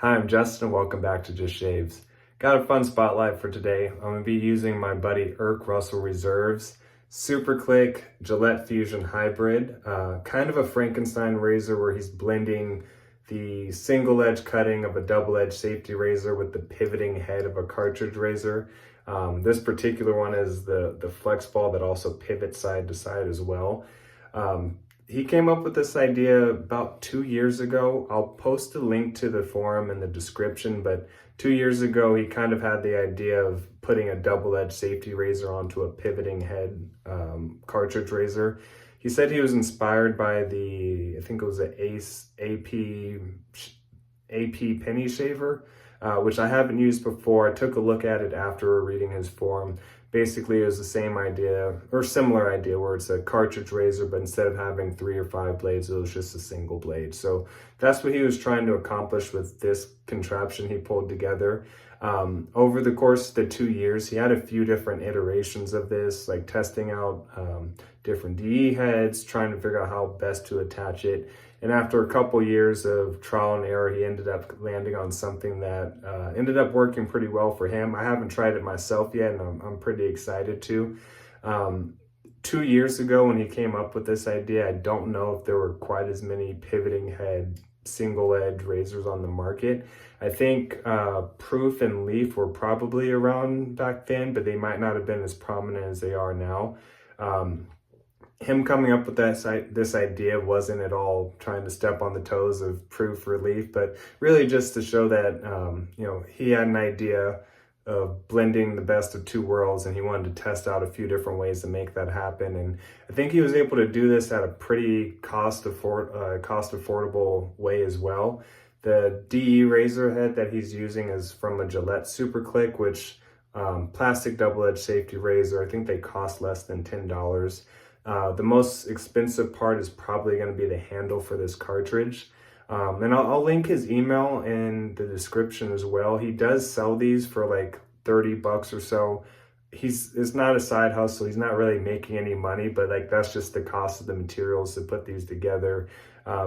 Hi, I'm Justin and welcome back to Just Shaves. Got a fun spotlight for today. I'm going to be using my buddy ErkRusselReserve's Super Click Gillette Fusion Hybrid. Kind of a Frankenstein razor where he's blending the single edge cutting of a double edge safety razor with the pivoting head of a cartridge razor. This particular one is the flex ball that also pivots side to side as well. He came up with this idea about 2 years ago. I'll post a link to the forum in the description, but 2 years ago, he kind of had the idea of putting a double-edged safety razor onto a pivoting head cartridge razor. He said he was inspired by I think it was the AP penny shaver, which I haven't used before. I took a look at it after reading his forum. Basically, it was the same idea or similar idea where it's a cartridge razor, but instead of having 3 or 5 blades, it was just a single blade. So that's what he was trying to accomplish with this contraption he pulled together. Over the course of the 2 years, he had a few different iterations of this, like testing out different DE heads, trying to figure out how best to attach it. And after a couple years of trial and error, he ended up landing on something that ended up working pretty well for him. I haven't tried it myself yet, and I'm pretty excited to. 2 years ago when he came up with this idea, I don't know if there were quite as many pivoting head single edge razors on the market. I think Proof and Leaf were probably around back then, but they might not have been as prominent as they are now. Him coming up with this idea wasn't at all trying to step on the toes of Proof or Leaf, but really just to show that he had an idea of blending the best of two worlds, and he wanted to test out a few different ways to make that happen. And I think he was able to do this at a pretty cost affordable way as well. The DE razor head that he's using is from a Gillette Super Click, which plastic double-edged safety razor. I think they cost less than $10. The most expensive part is probably going to be the handle for this cartridge. And I'll link his email in the description as well. He does sell these for like 30 bucks or so. It's not a side hustle. He's not really making any money, but like that's just the cost of the materials to put these together. I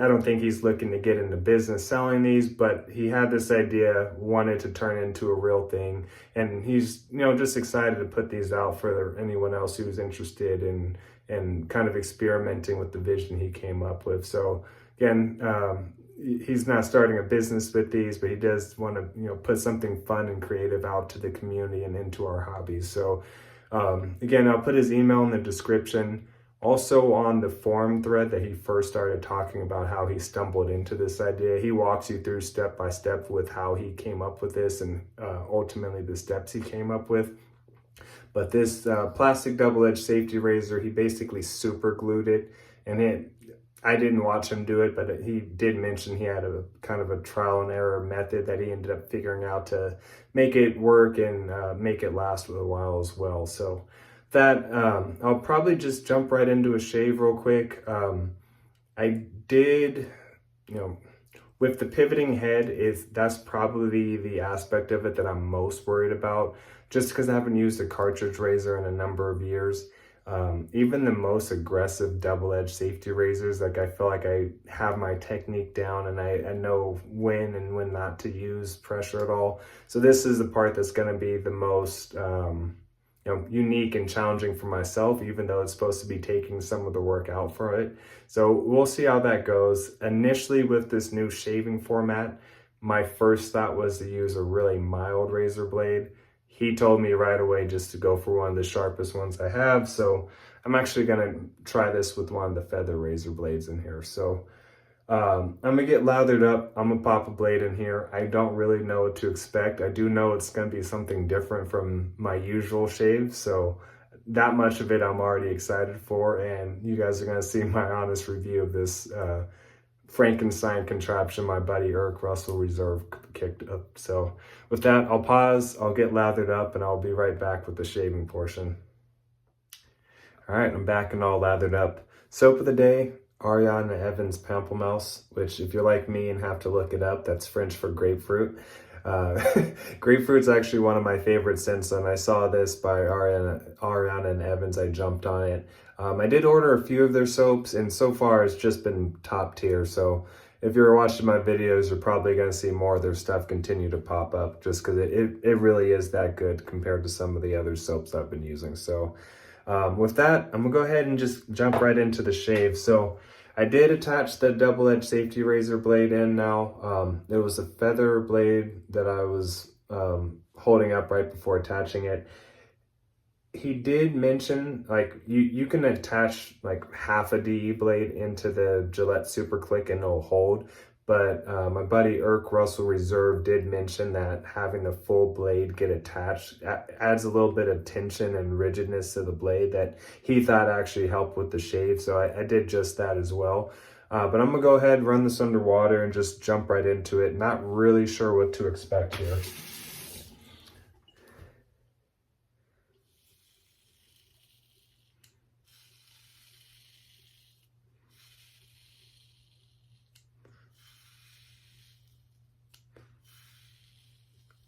don't think he's looking to get into business selling these, but he had this idea, wanted to turn into a real thing, and he's just excited to put these out for anyone else who's interested in kind of experimenting with the vision he came up with. So again, he's not starting a business with these, but he does want to put something fun and creative out to the community and into our hobbies. So again, I'll put his email in the description. Also on the forum thread that he first started talking about how he stumbled into this idea, he walks you through step by step with how he came up with this and ultimately the steps he came up with. But this plastic double-edged safety razor, he basically super glued it, and I didn't watch him do it, but he did mention he had a kind of a trial and error method that he ended up figuring out to make it work and make it last for a while as well. So that I'll probably just jump right into a shave real quick. I did, with the pivoting head, that's probably the aspect of it that I'm most worried about, just because I haven't used a cartridge razor in a number of years. Even the most aggressive double-edged safety razors, like I feel like I have my technique down and I know when and when not to use pressure at all. So this is the part that's going to be the most unique and challenging for myself, even though it's supposed to be taking some of the work out for it. So we'll see how that goes. Initially with this new shaving format, my first thought was to use a really mild razor blade. He told me right away just to go for one of the sharpest ones I have. So I'm actually going to try this with one of the feather razor blades in here. So I'm going to get lathered up. I'm going to pop a blade in here. I don't really know what to expect. I do know it's going to be something different from my usual shave. So that much of it I'm already excited for. And you guys are going to see my honest review of this Frankenstein contraption my buddy ErkRusselReserve kicked up. So with that, I'll pause, I'll get lathered up, and I'll be right back with the shaving portion. All right, I'm back and all lathered up. Soap of the day, Ariana Evans Pamplemousse, which if you're like me and have to look it up, that's French for grapefruit. Grapefruit's actually one of my favorite scents, and I saw this by Ariana and Evans. I jumped on it. I did order a few of their soaps, and so far it's just been top tier. So if you're watching my videos, you're probably going to see more of their stuff continue to pop up just because it really is that good compared to some of the other soaps I've been using. So with that, I'm gonna go ahead and just jump right into the shave. So I did attach the double-edged safety razor blade in now. It was a feather blade that I was holding up right before attaching it. He did mention like you can attach like half a DE blade into the Gillette Super Click and it'll hold, but my buddy ErkRusselReserve's did mention that having the full blade get attached adds a little bit of tension and rigidness to the blade that he thought actually helped with the shave, so I did just that as well. But I'm gonna go ahead, run this underwater, and just jump right into it. Not really sure what to expect here.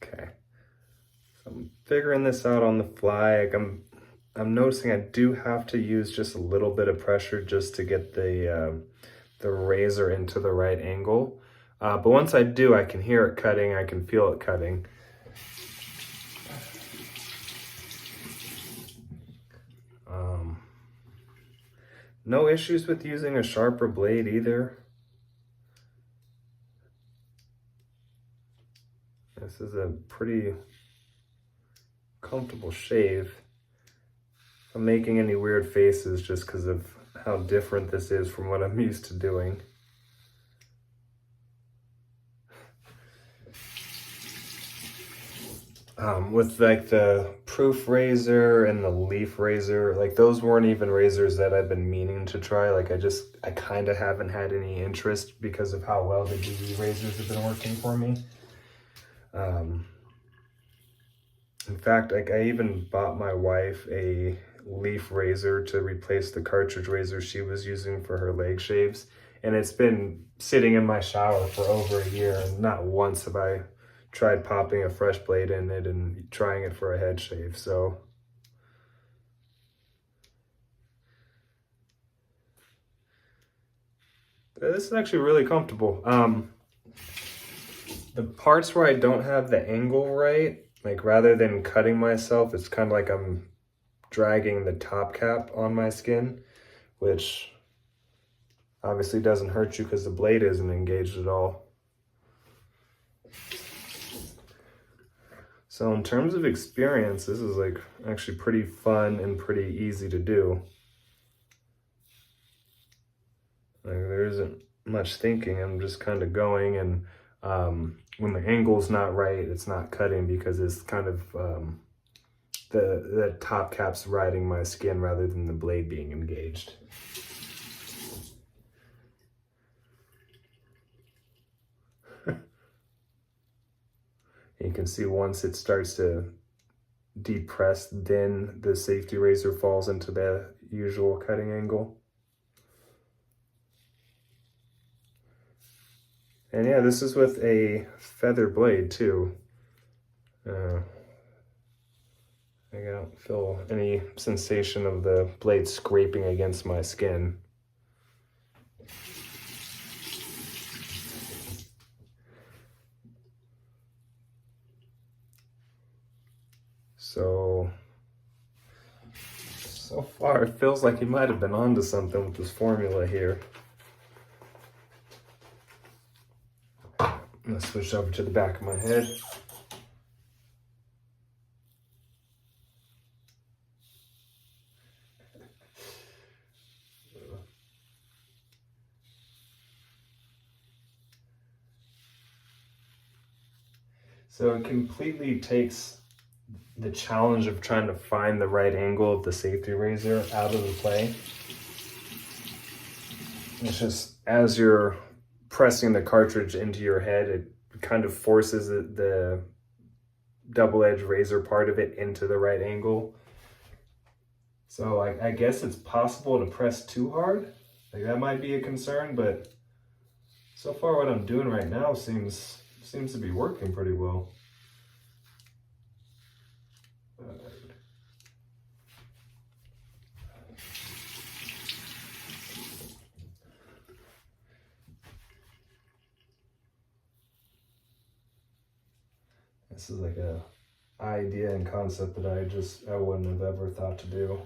Okay, so I'm figuring this out on the fly. Like I'm noticing I do have to use just a little bit of pressure just to get the razor into the right angle. But once I do, I can hear it cutting. I can feel it cutting. No issues with using a sharper blade either. This is a pretty comfortable shave. If I'm making any weird faces just because of how different this is from what I'm used to doing. With like the proof razor and the leaf razor, like those weren't even razors that I've been meaning to try. Like I kind of haven't had any interest because of how well the DE razors have been working for me. In fact, like I even bought my wife a leaf razor to replace the cartridge razor she was using for her leg shaves. And it's been sitting in my shower for over a year, and not once have I tried popping a fresh blade in it and trying it for a head shave. So this is actually really comfortable. The parts where I don't have the angle right, like rather than cutting myself, it's kind of like I'm dragging the top cap on my skin, which obviously doesn't hurt you because the blade isn't engaged at all. So in terms of experience, this is like actually pretty fun and pretty easy to do. Like there isn't much thinking, I'm just kind of going, and when the angle's not right, it's not cutting because it's kind of the top cap's riding my skin rather than the blade being engaged. You can see once it starts to depress, then the safety razor falls into the usual cutting angle. And yeah, this is with a feather blade too. I don't feel any sensation of the blade scraping against my skin. So far it feels like he might have been onto something with this formula here. I'm gonna switch over to the back of my head. So it completely takes the challenge of trying to find the right angle of the safety razor out of the play. It's just as you're pressing the cartridge into your head, it kind of forces the double-edged razor part of it into the right angle. So I guess it's possible to press too hard. Like that might be a concern, but so far what I'm doing right now seems to be working pretty well. This is like a idea and concept that I wouldn't have ever thought to do.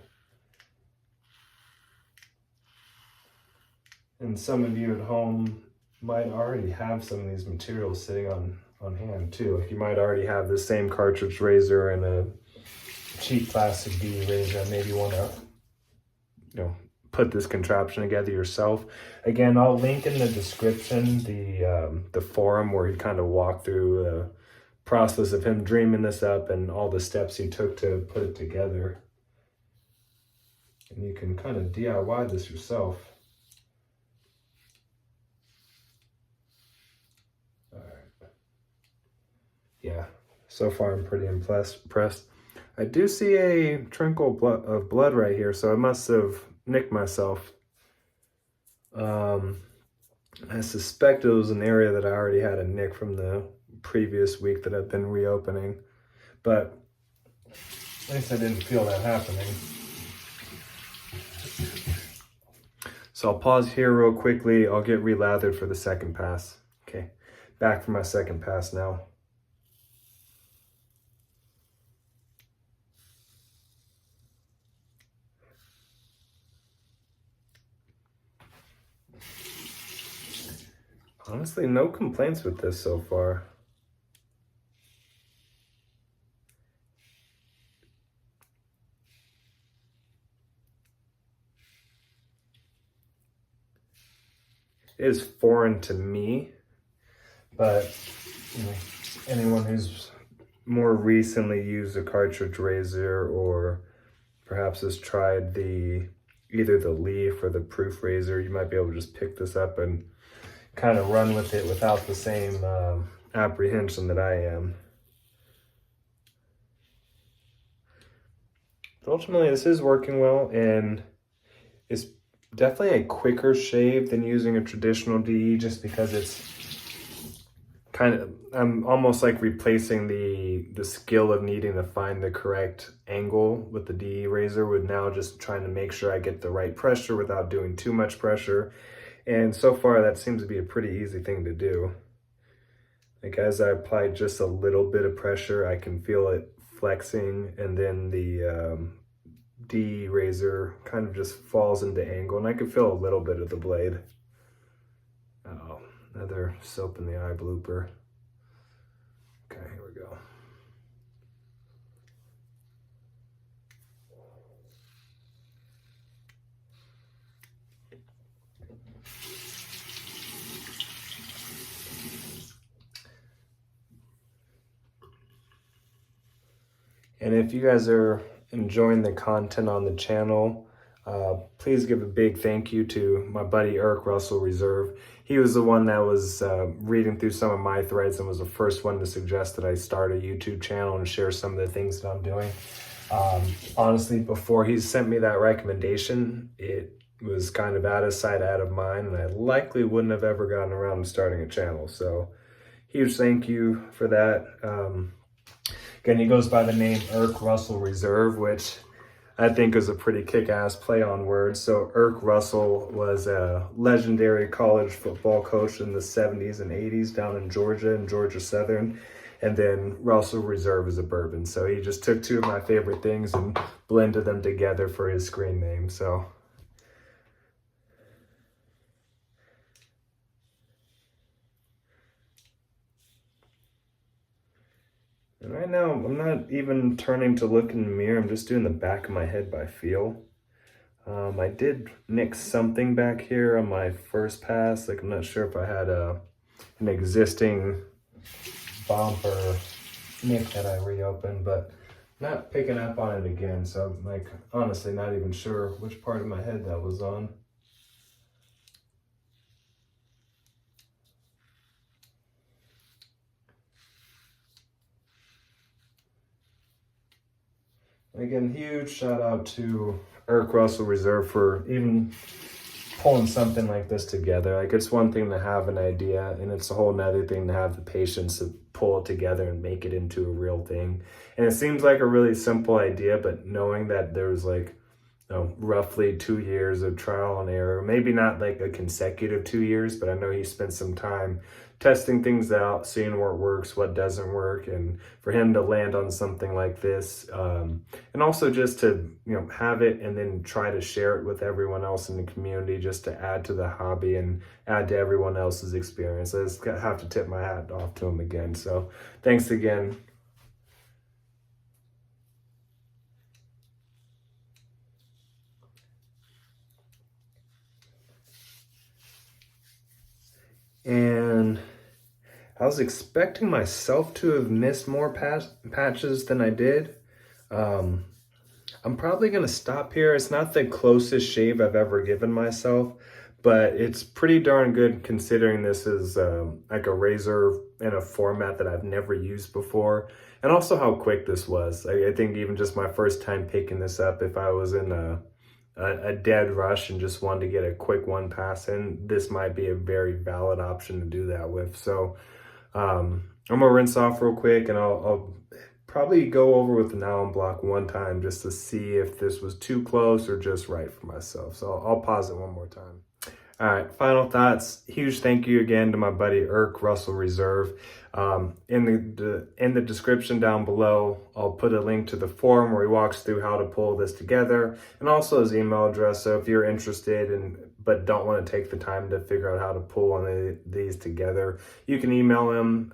And some of you at home might already have some of these materials sitting on hand too. Like you might already have the same cartridge razor and a cheap plastic D razor, and maybe you want to, put this contraption together yourself. Again, I'll link in the description the forum where he kind of walked through the process of him dreaming this up and all the steps he took to put it together. And you can kind of DIY this yourself. All right. Yeah, so far I'm pretty impressed. I do see a trickle of blood right here, so I must have nicked myself. I suspect it was an area that I already had a nick from the previous week that I've been reopening, but at least I didn't feel that happening. So I'll pause here real quickly. I'll get relathered for the second pass. Okay, back for my second pass now. Honestly, no complaints with this so far. It is foreign to me, but anyone who's more recently used a cartridge razor or perhaps has tried either the leaf or the proof razor, you might be able to just pick this up and kind of run with it without the same apprehension that I am. But ultimately, this is working well, and it's definitely a quicker shave than using a traditional DE, just because it's I'm almost like replacing the skill of needing to find the correct angle with the DE razor with now just trying to make sure I get the right pressure without doing too much pressure. And so far, that seems to be a pretty easy thing to do. Like as I apply just a little bit of pressure, I can feel it flexing, and then the D razor kind of just falls into angle, and I can feel a little bit of the blade. Oh, another soap in the eye blooper. Okay, here we go. And if you guys are enjoying the content on the channel, please give a big thank you to my buddy ErkRusselReserve. He was the one that was reading through some of my threads and was the first one to suggest that I start a YouTube channel and share some of the things that I'm doing. Honestly, before he sent me that recommendation, it was kind of out of sight, out of mind, and I likely wouldn't have ever gotten around to starting a channel. So huge thank you for that. Again, he goes by the name ErkRusselReserve, which I think is a pretty kick-ass play on words. So Erk Russell was a legendary college football coach in the 70s and 80s down in Georgia and Georgia Southern. And then Russell Reserve is a bourbon. So he just took two of my favorite things and blended them together for his screen name. So and right now, I'm not even turning to look in the mirror. I'm just doing the back of my head by feel. I did nick something back here on my first pass. Like, I'm not sure if I had an existing bump or nick that I reopened, but not picking up on it again. So I'm like, honestly, not even sure which part of my head that was on. Again, huge shout out to ErkRusselReserve for even pulling something like this together. Like, it's one thing to have an idea, and it's a whole nother thing to have the patience to pull it together and make it into a real thing. And it seems like a really simple idea, but knowing that there's like, roughly 2 years of trial and error, maybe not like a consecutive 2 years, but I know he spent some time testing things out, seeing what works, what doesn't work, and for him to land on something like this, and also just to have it and then try to share it with everyone else in the community, just to add to the hobby and add to everyone else's experience. I just have to tip my hat off to him again. So thanks again. And I was expecting myself to have missed more patches than I did. I'm probably going to stop here. It's not the closest shave I've ever given myself, but it's pretty darn good considering this is like a razor in a format that I've never used before. And also how quick this was. I think even just my first time picking this up, if I was in a dead rush and just wanted to get a quick one pass in, this might be a very valid option to do that with. So I'm gonna rinse off real quick, and I'll probably go over with the alum block one time just to see if this was too close or just right for myself. So I'll pause it one more time. All right, final thoughts. Huge thank you again to my buddy ErkRusselReserve. In the description down below, I'll put a link to the forum where he walks through how to pull this together, and also his email address. So if you're interested but don't want to take the time to figure out how to pull one of these together, you can email him.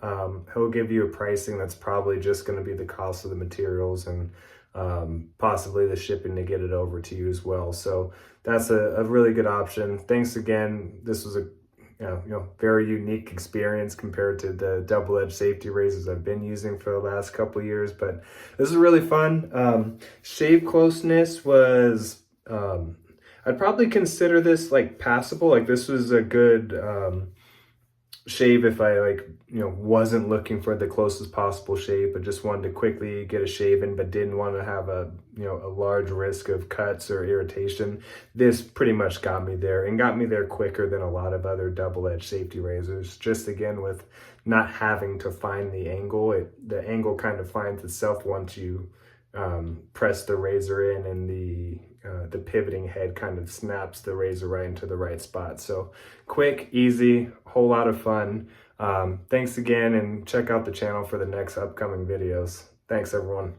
He'll give you a pricing that's probably just going to be the cost of the materials and possibly the shipping to get it over to you as well. So that's a really good option. Thanks again. This was a very unique experience compared to the double-edged safety razors I've been using for the last couple of years, but this is really fun. Shave closeness was, I'd probably consider this like passable. Like this was a good shave if I wasn't looking for the closest possible shave, but just wanted to quickly get a shave in, but didn't want to have a large risk of cuts or irritation. This pretty much got me there, and got me there quicker than a lot of other double-edged safety razors. Just again, with not having to find the angle, the angle kind of finds itself once you press the razor in, and the pivoting head kind of snaps the razor right into the right spot. So quick, easy, whole lot of fun. Thanks again, and check out the channel for the next upcoming videos. Thanks everyone.